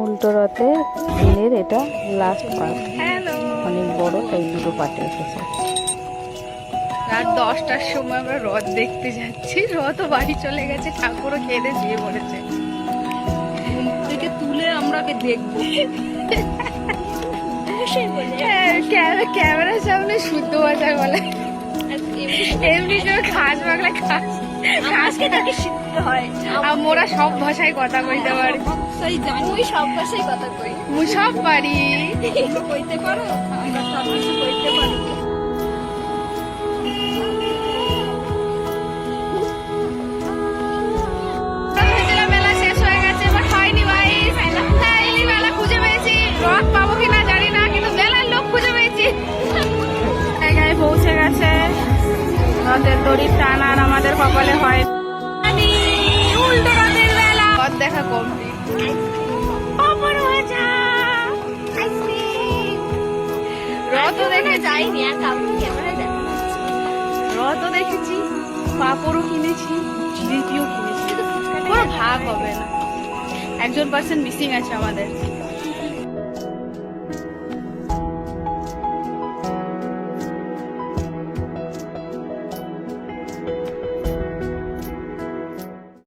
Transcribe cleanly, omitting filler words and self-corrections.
উল্টো রথে দিনের এটা লাস্ট পার্ট, অনেক বড়, তাই দুটো পার্টে এসেছে। রাত 10টার সময় আমরা রথ দেখতে যাচ্ছি। রথও বাড়ি চলে গেছে, ঠাকুরও খেয়ে দিয়ে পড়েছে। থেকে তুলে আমরা দেখবো। ক্যামেরার সামনে শুদ্ধ ভাষায় বলে, এমনি সময় খাস বাংলা খাস খাসকে তাকে শিখতে হয়। আর মোরা সব ভাষায় কথা কইতে পারি, মুই সব ভাষায় কথা কই, মুই সব পারি। কইতে পারো, আমরা সব কিছু কইতে পারি। মেলা শেষ হয়ে গেছে, বাট হয়নি ভাই। ফাইনালি মেলা খুঁজে পেয়েছি। রথ পাবো কিনা জানি না, কিন্তু মেলার লোক খুঁজে পেয়েছি। জায়গায় পৌঁছে গেছে। রথের দড়ির টান আর আমাদের কপালে হয় উল্টো রথের মেলা। রথ দেখা কমপ্লিট। রথও দেখে যাইনি, রথও দেখেছি, পাপড়ও কিনেছি, জিলিপিও কিনেছি। কোনো ভাগ হবে না, একজন পার্সন মিসিং আছে আমাদের।